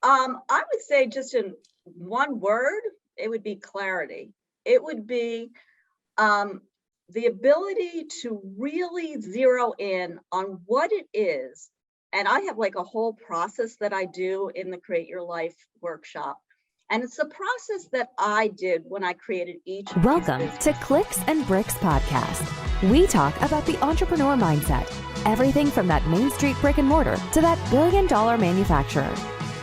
I would say just in one word, it would be clarity. It would be the ability to really zero in on what it is. And I have like a whole process that I do in the Create Your Life workshop. And it's the process that I did when I created each of these Welcome to businesses. Clicks and Bricks Podcast. We talk about the entrepreneur mindset, everything from that Main Street brick and mortar to that billion-dollar manufacturer.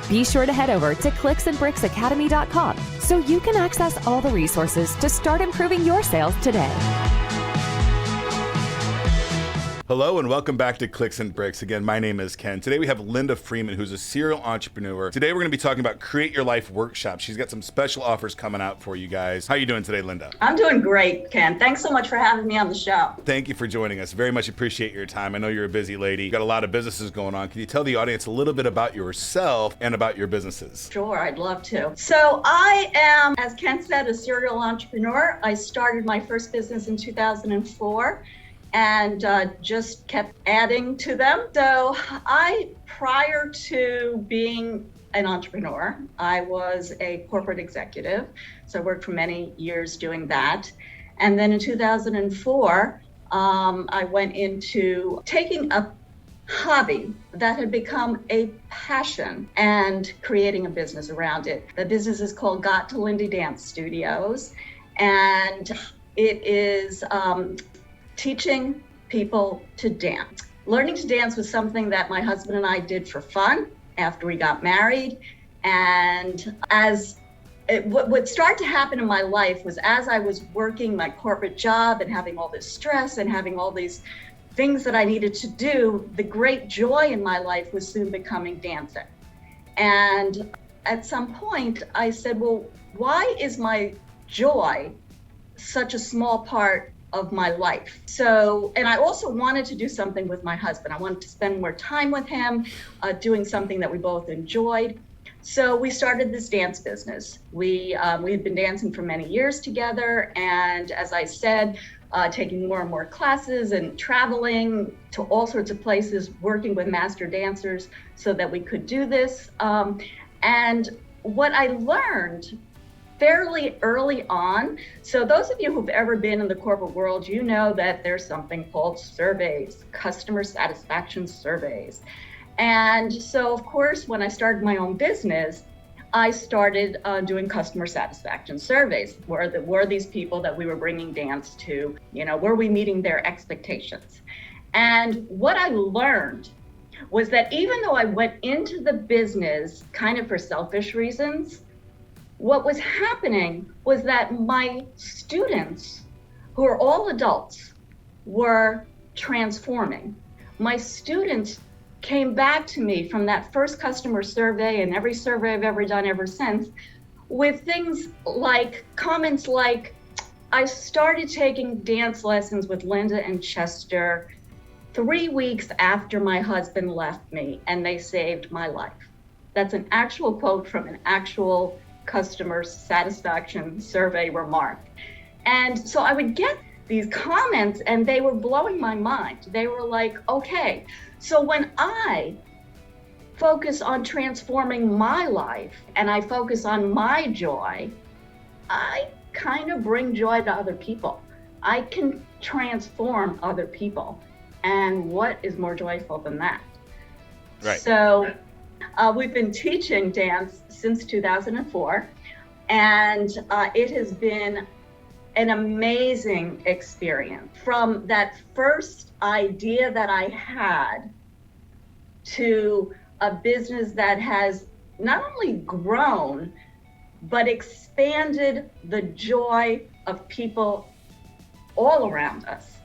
Be sure to head over to clicksandbricksacademy.com so you can access all the resources to start improving your sales today. Hello and welcome back to Clicks and Bricks. Again, my name is Ken. Today we have Linda Freeman, who's a serial entrepreneur. Today we're going to be talking about Create Your Life workshop. She's got some special offers coming out for you guys. How are you doing today, Linda? I'm doing great, Ken. Thanks so much for having me on the show. Thank you for joining us. Very much appreciate your time. I know you're a busy lady. You've got a lot of businesses going on. Can you tell the audience a little bit about yourself and about your businesses? Sure, I'd love to. So I am, as Ken said, a serial entrepreneur. I started my first business in 2004. And just kept adding to them. So prior to being an entrepreneur, I was a corporate executive. So I worked for many years doing that. And then in 2004, I went into taking a hobby that had become a passion and creating a business around it. The business is called Got to Lindy Dance Studios. And it is teaching people to dance. Learning to dance was something that my husband and I did for fun after we got married. And what started to happen in my life was as I was working my corporate job and having all this stress and having all these things that I needed to do, the great joy in my life was soon becoming dancing. And at some point I said, well, why is my joy such a small part of my life? So, and I also wanted to do something with my husband. I wanted to spend more time with him, doing something that we both enjoyed. So we started this dance business. We had been dancing for many years together. And as I said, taking more and more classes and traveling to all sorts of places, working with master dancers so that we could do this. And what I learned fairly early on. So those of you who've ever been in the corporate world, you know that there's something called surveys, customer satisfaction surveys. And so of course, when I started my own business, I started doing customer satisfaction surveys. Were these people that we were bringing dance to, were we meeting their expectations? And what I learned was that even though I went into the business kind of for selfish reasons, what was happening was that my students, who are all adults, were transforming. My students came back to me from that first customer survey and every survey I've ever done ever since with things like, comments like, I started taking dance lessons with Linda and Chester 3 weeks after my husband left me, and they saved my life. That's an actual quote from an actual customer satisfaction survey remark. And so I would get these comments and they were blowing my mind. They were like, okay, so when I focus on transforming my life and I focus on my joy, I kind of bring joy to other people. I can transform other people. And what is more joyful than that? Right. So we've been teaching dance since 2004, and it has been an amazing experience. From that first idea that I had to a business that has not only grown, but expanded the joy of people all around us.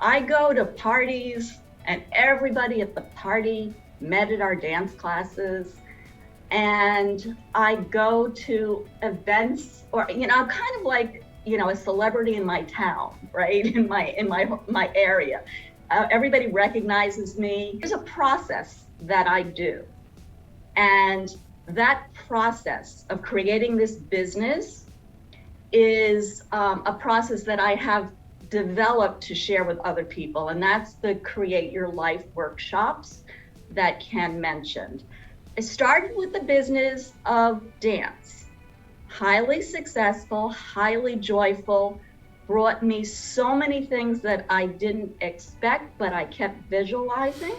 I go to parties and everybody at the party met at our dance classes, and I go to events, or I'm kind of like a celebrity in my town, right? In my area, everybody recognizes me. There's a process that I do, and that process of creating this business is a process that I have developed to share with other people, and that's the Create Your Life workshops that Ken mentioned. I started with the business of dance. Highly successful, highly joyful, brought me so many things that I didn't expect, but I kept visualizing.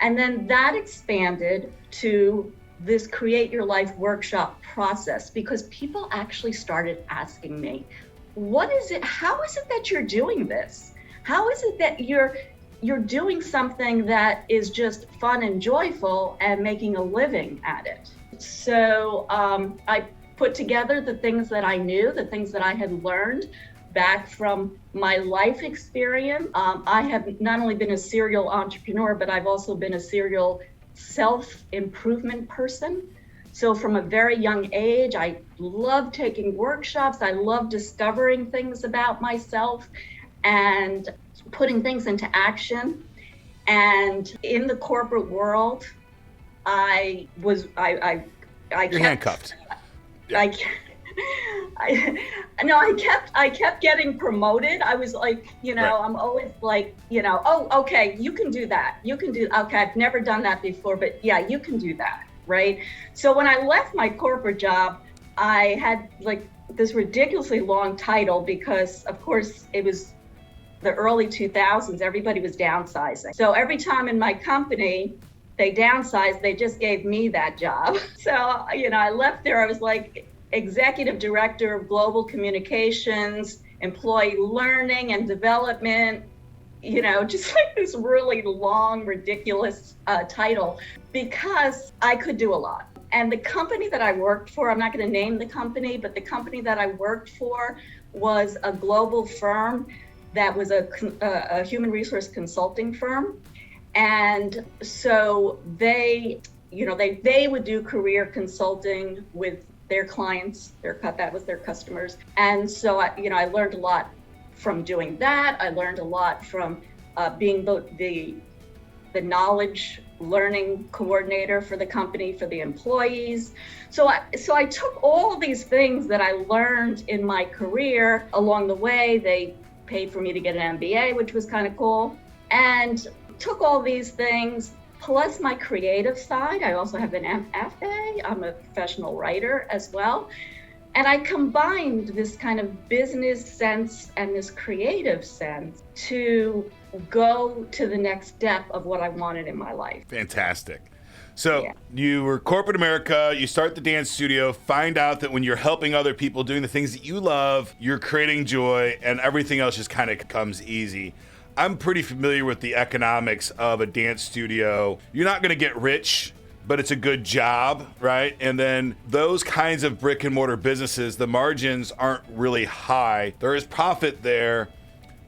And then that expanded to this Create Your Life workshop process, because people actually started asking me, what is it? How is it that you're doing this? How is it that you're doing something that is just fun and joyful and making a living at it? So I put together the things that I knew, the things that I had learned back from my life experience. I have not only been a serial entrepreneur, but I've also been a serial self-improvement person. So from a very young age, I love taking workshops. I love discovering things about myself and putting things into action. And in the corporate world, I You're handcuffed. Yeah. I kept getting promoted. I was like, Right. I'm always like, oh, okay, you can do that. Okay, I've never done that before, but yeah, you can do that, right? So when I left my corporate job, I had like this ridiculously long title because, of course, it was the early 2000s, everybody was downsizing. So every time in my company, they downsized, they just gave me that job. So, I left there, I was like executive director of global communications, employee learning and development, just like this really long, ridiculous title, because I could do a lot. And the company that I worked for, I'm not going to name the company, but the company that I worked for was a global firm that was a human resource consulting firm. And so they would do career consulting with their clients, that was their customers. And so I learned a lot from doing that. I learned a lot from being the knowledge learning coordinator for the company, for the employees. So I took all these things that I learned in my career along the way. They paid for me to get an MBA, which was kind of cool, and took all these things plus my creative side. I also have an MFA. I'm a professional writer as well. And I combined this kind of business sense and this creative sense to go to the next step of what I wanted in my life. Fantastic. So Yeah. You were corporate America, you start the dance studio, find out that when you're helping other people doing the things that you love, you're creating joy, and everything else just kind of comes easy. I'm pretty familiar with the economics of a dance studio. You're not going to get rich, but it's a good job, right? And then those kinds of brick and mortar businesses, the margins aren't really high. There is profit there,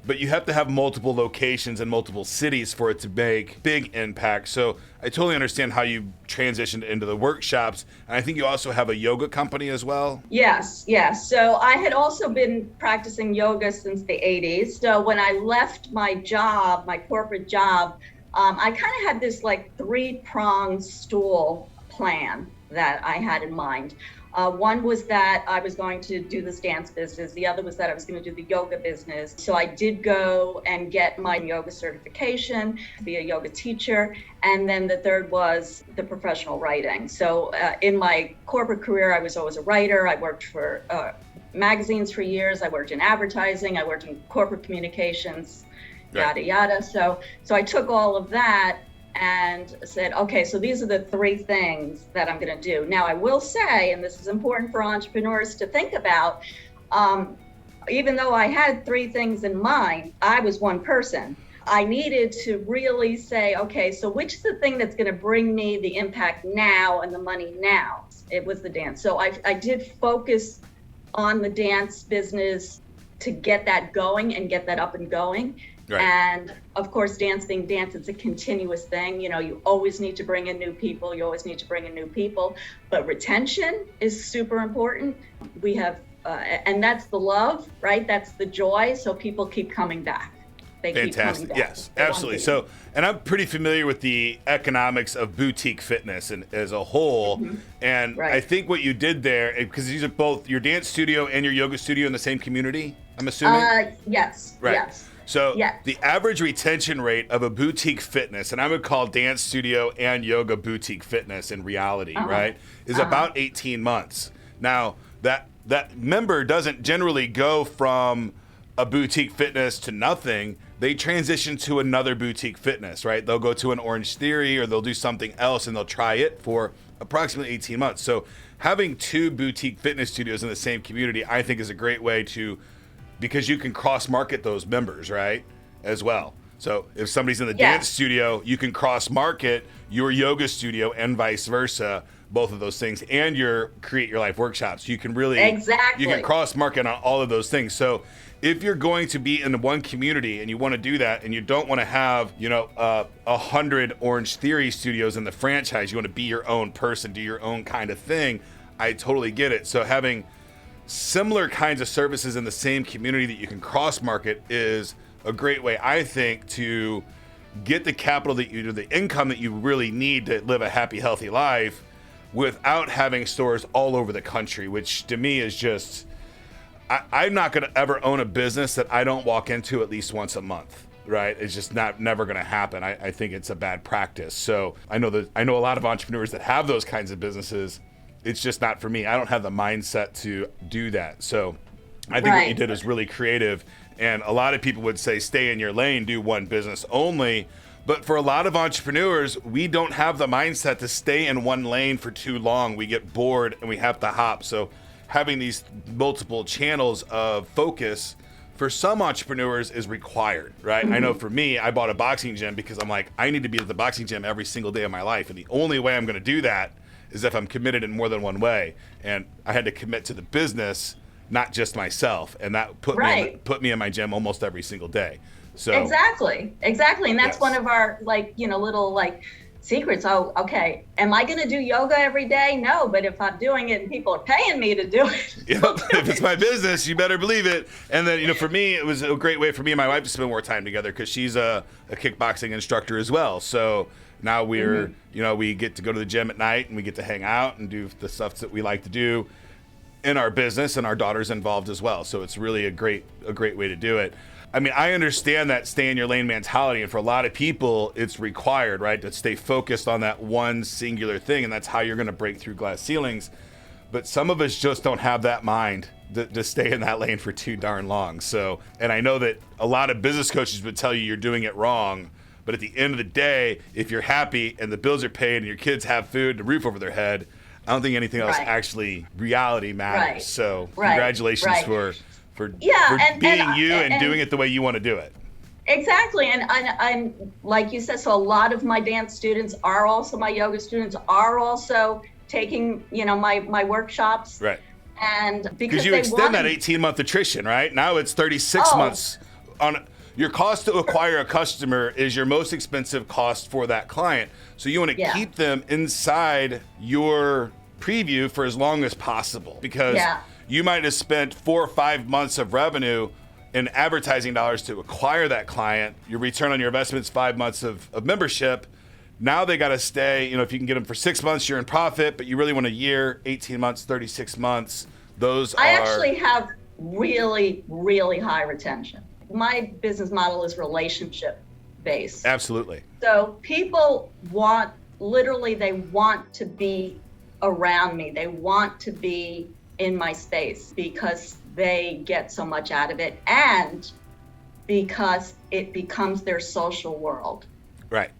but you have to have multiple locations in multiple cities for it to make big impact. So I totally understand how you transitioned into the workshops. And I think you also have a yoga company as well. Yes. So I had also been practicing yoga since the 80s. So when I left my job, my corporate job, I kind of had this like 3-pronged stool plan that I had in mind. One was that I was going to do this dance business. The other was that I was going to do the yoga business. So I did go and get my yoga certification to be a yoga teacher. And then the third was the professional writing. So in my corporate career, I was always a writer. I worked for magazines for years. I worked in advertising. I worked in corporate communications, yada, yada. So I took all of that and said, okay, so these are the 3 things that I'm going to do. Now, I will say, and this is important for entrepreneurs to think about, even though I had 3 things in mind, I was one person. I needed to really say, okay, so which is the thing that's going to bring me the impact now and the money now? It was the dance. So I did focus on the dance business to get that going and get that up and going. Right. And of course, dance being dance, it's a continuous thing. You always need to bring in new people. But retention is super important. We have, and that's the love, right? That's the joy. So people keep coming back. They Fantastic. Keep coming back. Yes, absolutely. So, and I'm pretty familiar with the economics of boutique fitness and as a whole. Mm-hmm. And right. I think what you did there, because these are both your dance studio and your yoga studio in the same community, I'm assuming? Yes. Right. Yes. So Yes. the average retention rate of a boutique fitness, and I would call dance studio and yoga boutique fitness in reality, right, is about 18 months. Now, that member doesn't generally go from a boutique fitness to nothing. They transition to another boutique fitness, right? They'll go to an Orange Theory or they'll do something else and they'll try it for approximately 18 months. So having 2 boutique fitness studios in the same community, I think is a great way to, because you can cross market those members, right, as well. So if somebody's in the dance studio, you can cross market your yoga studio and vice versa, both of those things, and your Create Your Life workshops. You can really, you can cross market on all of those things. So if you're going to be in one community and you want to do that, and you don't want to have, 100 Orange Theory studios in the franchise, you want to be your own person, do your own kind of thing, I totally get it. So having similar kinds of services in the same community that you can cross market is a great way, I think, to get the capital that you do, the income that you really need to live a happy, healthy life without having stores all over the country, which to me is just, I'm not going to ever own a business that I don't walk into at least once a month, right? It's just never going to happen. I think it's a bad practice. So I know a lot of entrepreneurs that have those kinds of businesses. It's just not for me. I don't have the mindset to do that. So I think what you did is really creative. And a lot of people would say, stay in your lane, do one business only. But for a lot of entrepreneurs, we don't have the mindset to stay in one lane for too long. We get bored and we have to hop. So having these multiple channels of focus for some entrepreneurs is required, right? I know for me, I bought a boxing gym because I'm like, I need to be at the boxing gym every single day of my life. And the only way I'm going to do that is if I'm committed in more than one way. And I had to commit to the business, not just myself. And that put me in my gym almost every single day. So Exactly. And that's one of our little secrets. Oh, okay. Am I going to do yoga every day? No, but if I'm doing it and people are paying me to do it. If it's my business, you better believe it. And then, for me, it was a great way for me and my wife to spend more time together because she's a kickboxing instructor as well. So now we're, we get to go to the gym at night and we get to hang out and do the stuff that we like to do in our business, and our daughter's involved as well. So it's really a great way to do it. I mean, I understand that stay in your lane mentality, and for a lot of people, it's required, right, to stay focused on that one singular thing, and that's how you're going to break through glass ceilings. But some of us just don't have that mind to stay in that lane for too darn long. So, and I know that a lot of business coaches would tell you you're doing it wrong, but at the end of the day, if you're happy and the bills are paid and your kids have food and a roof over their head, I don't think anything else actually reality matters. So congratulations for being you and doing it the way you want to do it. Exactly. And I'm like you said, so a lot of my dance students are also my yoga students, are also taking, my workshops. Right. And because you extend that 18-month attrition, right? Now it's 36 months. On your cost to acquire a customer is your most expensive cost for that client. So you want to keep them inside your preview for as long as possible, because you might have spent 4 or 5 months of revenue in advertising dollars to acquire that client. Your return on your investment is 5 months of membership. Now they got to stay, if you can get them for 6 months, you're in profit, but you really want a year, 18 months, 36 months. I actually have really, really high retention. My business model is relationship based. Absolutely. So people they want to be around me. They want to be in my space because they get so much out of it, and because it becomes their social world. Right.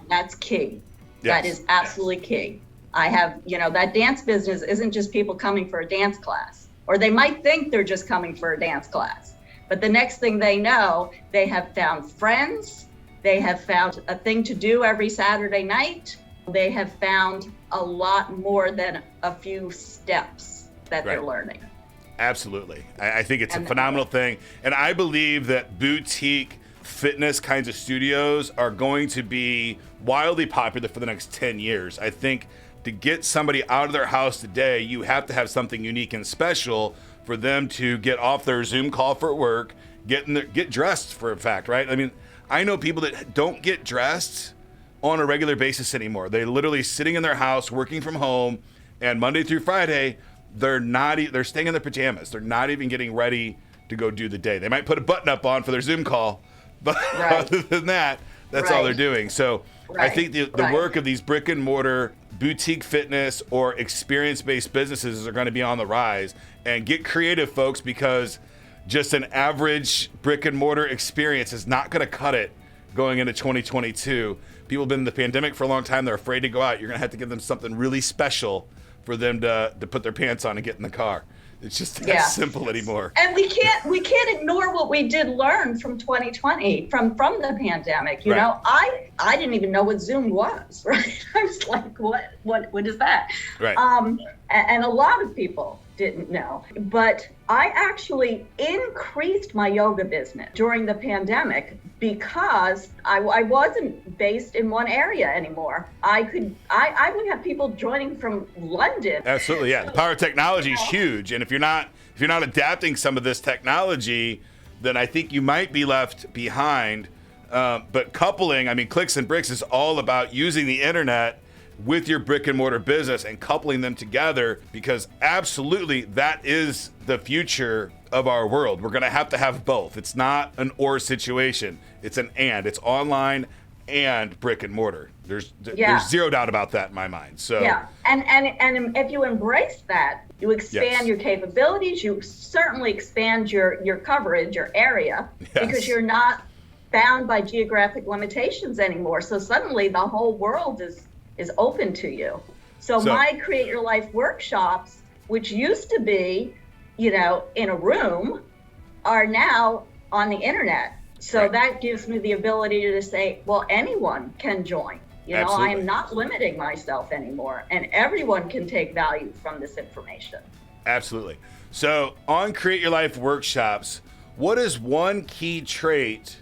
That's key. Yes. That is absolutely key. I have, that dance business isn't just people coming for a dance class, or they might think they're just coming for a dance class. But the next thing they know, they have found friends. They have found a thing to do every Saturday night. They have found a lot more than a few steps that they're learning. Absolutely. I think it's a phenomenal thing. And I believe that boutique fitness kinds of studios are going to be wildly popular for the next 10 years. I think to get somebody out of their house today, you have to have something unique and special for them to get off their Zoom call for work, get dressed for a fact, right? I mean, I know people that don't get dressed on a regular basis anymore. They're literally sitting in their house, working from home, and Monday through Friday, they're staying in their pajamas. They're not even getting ready to go do the day. They might put a button up on for their Zoom call, But Right. other than that, that's all they're doing. So I think the work of these brick and mortar boutique fitness or experience-based businesses are going to be on the rise. And get creative, folks, because just an average brick and mortar experience is not going to cut it going into 2022. People have been in the pandemic for a long time. They're afraid to go out. You're going to have to give them something really special for them to put their pants on and get in the car. It's just that simple anymore. And we can't ignore what we did learn from 2020, from the pandemic. You know, I didn't even know what Zoom was, right? I was like, what is that? Right. And a lot of people didn't know. But I actually increased my yoga business during the pandemic because I wasn't based in one area anymore. I would have people joining from London. Absolutely, yeah. The power of technology is huge, and if you're not adapting some of this technology, then I think you might be left behind. But coupling, I mean, Clicks and Bricks is all about using the internet with your brick and mortar business and coupling them together, because absolutely that is the future of our world. We're going to have both. It's not an or situation. It's an and. It's online and brick and mortar. There's zero doubt about that in my mind. So and if you embrace that, you expand your capabilities. You certainly expand your coverage, your area, because you're not bound by geographic limitations anymore. So suddenly the whole world is open to you. So my Create Your Life workshops, which used to be, in a room, are now on the internet. So that gives me the ability to say, well, anyone can join. I am not limiting myself anymore, and everyone can take value from this information. Absolutely. So on Create Your Life workshops, what is one key trait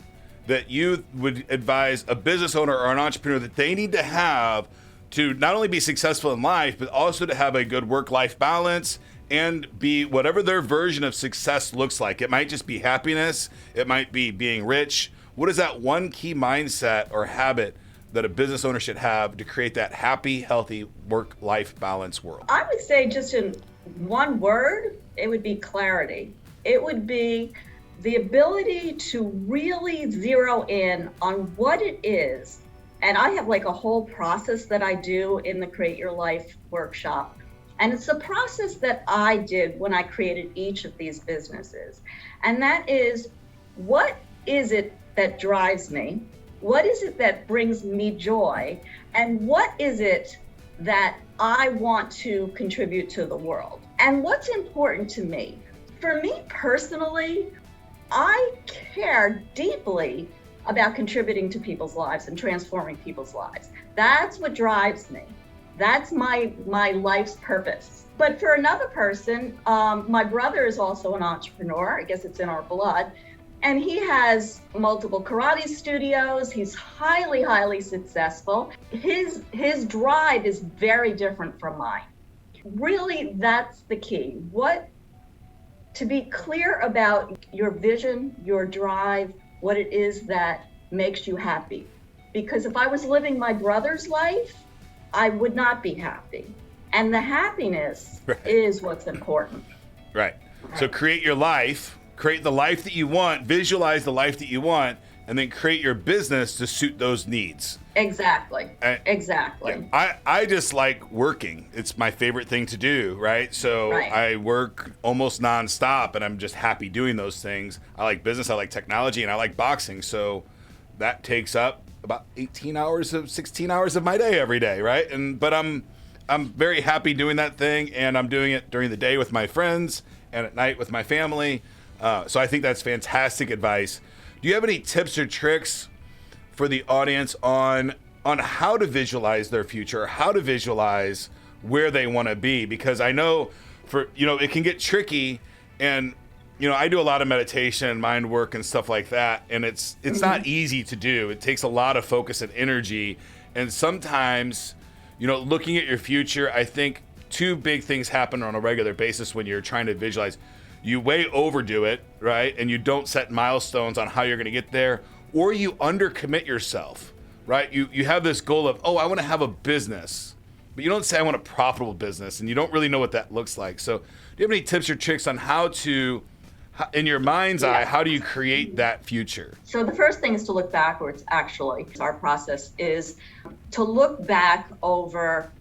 that you would advise a business owner or an entrepreneur that they need to have to not only be successful in life, but also to have a good work-life balance and be whatever their version of success looks like? It might just be happiness. It might be being rich. What is that one key mindset or habit that a business owner should have to create that happy, healthy work-life balance world? I would say, just in one word, it would be clarity. It would be the ability to really zero in on what it is. And I have like a whole process that I do in the Create Your Life workshop. And it's a process that I did when I created each of these businesses. And that is, what is it that drives me? What is it that brings me joy? And what is it that I want to contribute to the world? And what's important to me? For me personally, I care deeply about contributing to people's lives and transforming people's lives. That's what drives me. That's my life's purpose. But for another person, my brother is also an entrepreneur. I guess it's in our blood. And he has multiple karate studios. He's highly, highly successful. His drive is very different from mine. Really, that's the key. To be clear about your vision, your drive, what it is that makes you happy. Because if I was living my brother's life, I would not be happy. And the happiness is what's important. Right. So create your life, create the life that you want, visualize the life that you want, and then create your business to suit those needs. Exactly. Exactly. Yeah. I just like working. It's my favorite thing to do, right? So I work almost nonstop, and I'm just happy doing those things. I like business, I like technology, and I like boxing. So that takes up about 16 hours of my day every day, right? But I'm very happy doing that thing, and I'm doing it during the day with my friends and at night with my family. So I think that's fantastic advice. Do you have any tips or tricks for the audience on how to visualize their future, how to visualize where they want to be? Because I know it can get tricky, and I do a lot of meditation, mind work, and stuff like that, and it's not easy to do. It takes a lot of focus and energy, and sometimes, looking at your future, I think two big things happen on a regular basis when you're trying to visualize. You way overdo it, right? And you don't set milestones on how you're going to get there, or you undercommit yourself, right? You have this goal of, I want to have a business, but you don't say I want a profitable business, and you don't really know what that looks like. So do you have any tips or tricks on how to in your mind's eye, how do you create that future? So the first thing is to look backwards, actually. Our process is to look back over,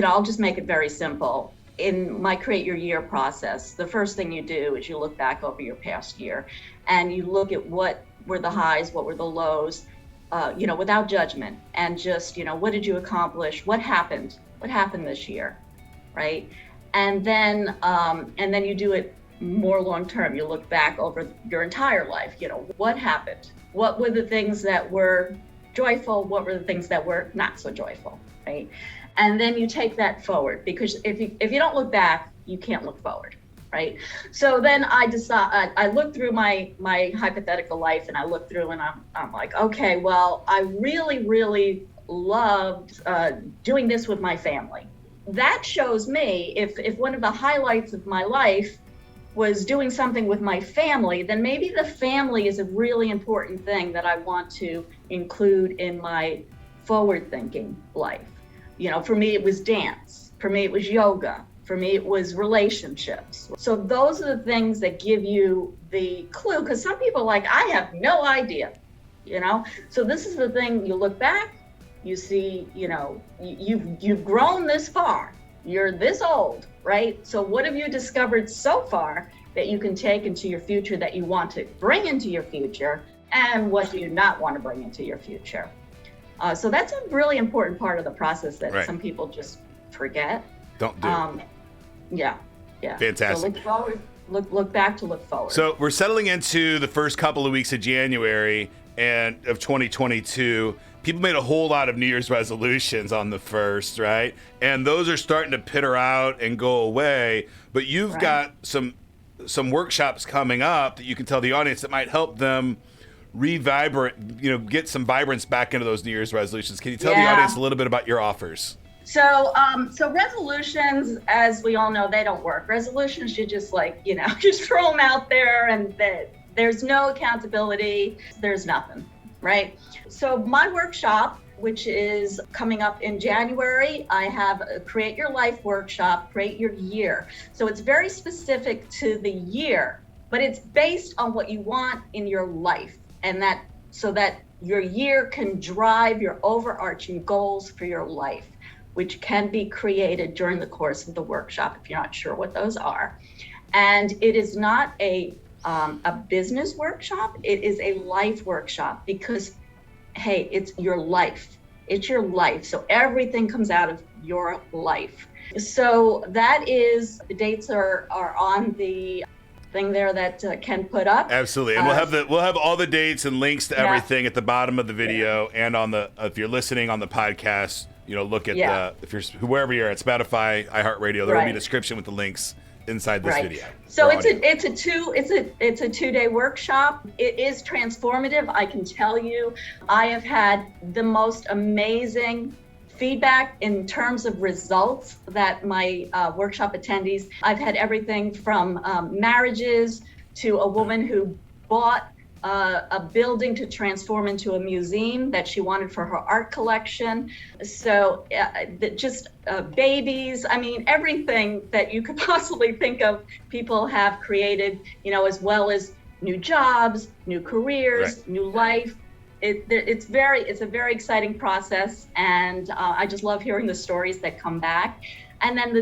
I'll just make it very simple. In my Create Your Year process, the first thing you do is you look back over your past year and you look at what were the highs, what were the lows, without judgment, and just, what did you accomplish? What happened? What happened this year, right? And then you do it more long-term. You look back over your entire life, what happened? What were the things that were joyful? What were the things that were not so joyful, right? And then you take that forward, because if you don't look back, you can't look forward, right? So then I look through my hypothetical life, and I look through and I'm like, okay, well, I really, really loved doing this with my family. That shows me if one of the highlights of my life was doing something with my family, then maybe the family is a really important thing that I want to include in my forward-thinking life. For me, it was dance. For me, it was yoga. For me, it was relationships. So those are the things that give you the clue, because some people are like, I have no idea, So this is the thing, you look back, you see, you've grown this far. You're this old, right? So what have you discovered so far that you can take into your future, that you want to bring into your future, and what do you not want to bring into your future? So that's a really important part of the process that some people just forget. Don't do. Yeah. Fantastic. So look forward, look back to look forward. So we're settling into the first couple of weeks of January and of 2022. People made a whole lot of New Year's resolutions on the 1st, right? And those are starting to peter out and go away. But you've got some workshops coming up that you can tell the audience that might help them get some vibrance back into those New Year's resolutions. Can you tell the audience a little bit about your offers? So resolutions, as we all know, they don't work. Resolutions, you just just throw them out there, and there's no accountability. There's nothing, right? So my workshop, which is coming up in January, I have a Create Your Life workshop, Create Your Year. So it's very specific to the year, but it's based on what you want in your life. And so that your year can drive your overarching goals for your life, which can be created during the course of the workshop if you're not sure what those are. And it is not a business workshop, it is a life workshop, because, hey, it's your life. It's your life. So everything comes out of your life. So that is, the dates are on the thing there that Ken put up. Absolutely, and we'll have all the dates and links to everything at the bottom of the video, and on the if you're listening on the podcast, look at if you're wherever you're at, Spotify, iHeartRadio, there will be a description with the links inside this video. So it's a 2-day workshop. It is transformative, I can tell you. I have had the most amazing feedback in terms of results that my workshop attendees, I've had everything from marriages to a woman who bought a building to transform into a museum that she wanted for her art collection. So babies, I mean, everything that you could possibly think of, people have created, as well as new jobs, new careers, new life. It's a very exciting process, and I just love hearing the stories that come back. And then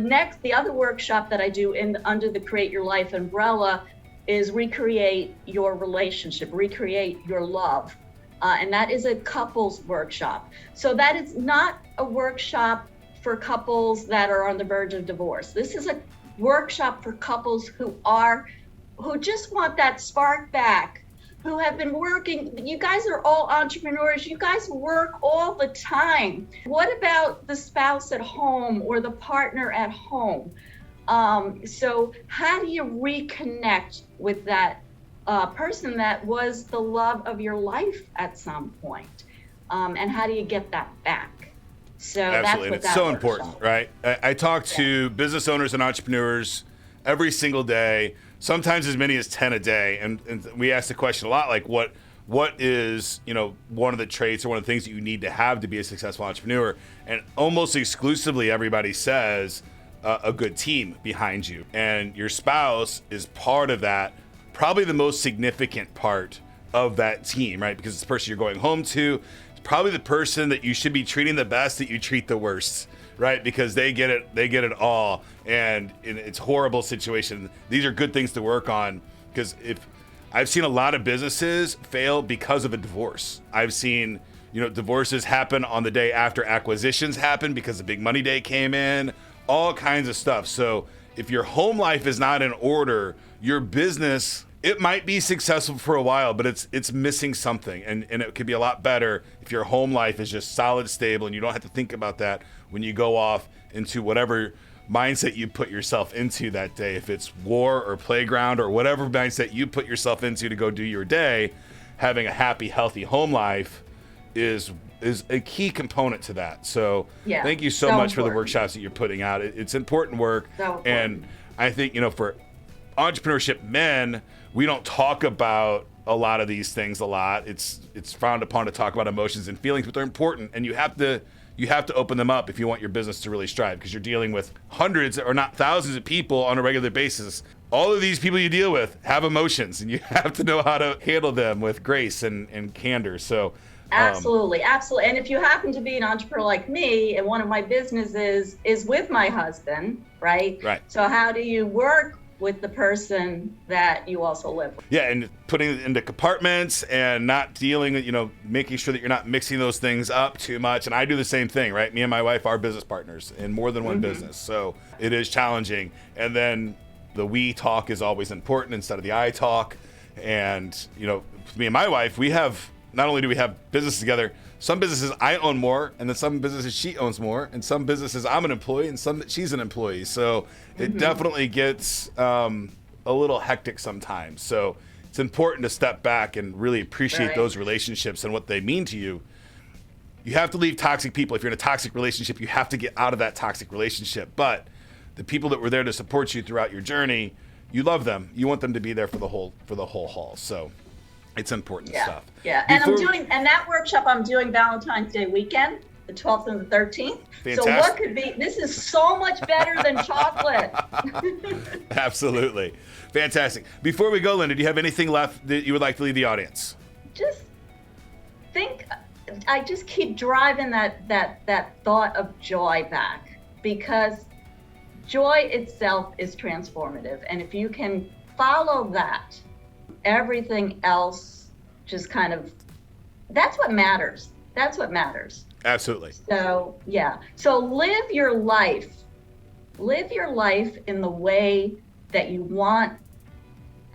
the other workshop that I do under the Create Your Life umbrella is recreate your relationship, recreate your love, and that is a couples workshop. So that is not a workshop for couples that are on the verge of divorce. This is a workshop for couples who just want that spark back, who have been working. You guys are all entrepreneurs. You guys work all the time. What about the spouse at home or the partner at home? So how do you reconnect with that person that was the love of your life at some point? And how do you get that back? So absolutely, that's and it's so important, right? I talk to business owners and entrepreneurs every single day, sometimes as many as 10 a day. And we ask the question a lot, like what is, one of the traits or one of the things that you need to have to be a successful entrepreneur? And almost exclusively everybody says a good team behind you. And your spouse is part of that probably the most significant part of that team, right? Because it's the person you're going home to. It's probably the person that you should be treating the best that you treat the worst, right? Because they get it all, and it's a horrible situation. These are good things to work on, because if I've seen a lot of businesses fail because of a divorce. I've seen, divorces happen on the day after acquisitions happen because the big money day came in, all kinds of stuff. So if your home life is not in order, your business, it might be successful for a while, but it's missing something, and it could be a lot better if your home life is just solid, stable, and you don't have to think about that when you go off into whatever mindset you put yourself into that day. If it's war or playground or whatever mindset you put yourself into to go do your day, having a happy, healthy home life is a key component to that. So thank you so much for the workshops that you're putting out. It's important work. And I think, for entrepreneurship men, we don't talk about a lot of these things a lot. It's frowned upon to talk about emotions and feelings, but they're important, and you have to open them up if you want your business to really strive, because you're dealing with hundreds or not thousands of people on a regular basis. All of these people you deal with have emotions, and you have to know how to handle them with grace and candor. So absolutely. And if you happen to be an entrepreneur like me, and one of my businesses is with my husband, right? So how do you work with the person that you also live with? Yeah, and putting it into compartments and not dealing, making sure that you're not mixing those things up too much. And I do the same thing, right? Me and my wife are business partners in more than one business. So it is challenging. And then the we talk is always important instead of the I talk. And, me and my wife, not only do we have business together, some businesses I own more, and then some businesses she owns more, and some businesses I'm an employee, and some that she's an employee. So it definitely gets a little hectic sometimes. So it's important to step back and really appreciate those relationships and what they mean to you. You have to leave toxic people. If you're in a toxic relationship, you have to get out of that toxic relationship. But the people that were there to support you throughout your journey, you love them. You want them to be there for the whole haul. So it's important stuff. Yeah, and that workshop I'm doing Valentine's Day weekend, the 12th and the 13th. Fantastic. So what could be, this is so much better than chocolate. Absolutely. Fantastic. Before we go, Linda, do you have anything left that you would like to leave the audience? I just keep driving that thought of joy back, because joy itself is transformative. And if you can follow that, everything else just kind of, that's what matters. Absolutely. So live your life in the way that you want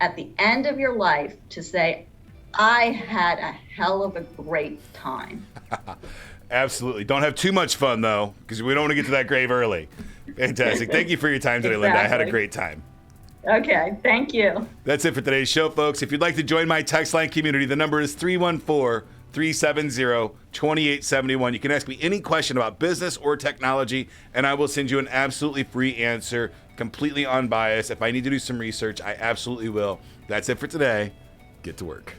at the end of your life to say, I had a hell of a great time. Absolutely. Don't have too much fun, though, because we don't want to get to that grave early. Fantastic. Thank you for your time today, Linda. I had a great time. Okay, thank you. That's it for today's show, folks. If you'd like to join my text line community, the number is 314-370-2871. You can ask me any question about business or technology, and I will send you an absolutely free answer, completely unbiased. If I need to do some research, I absolutely will. That's it for today. Get to work.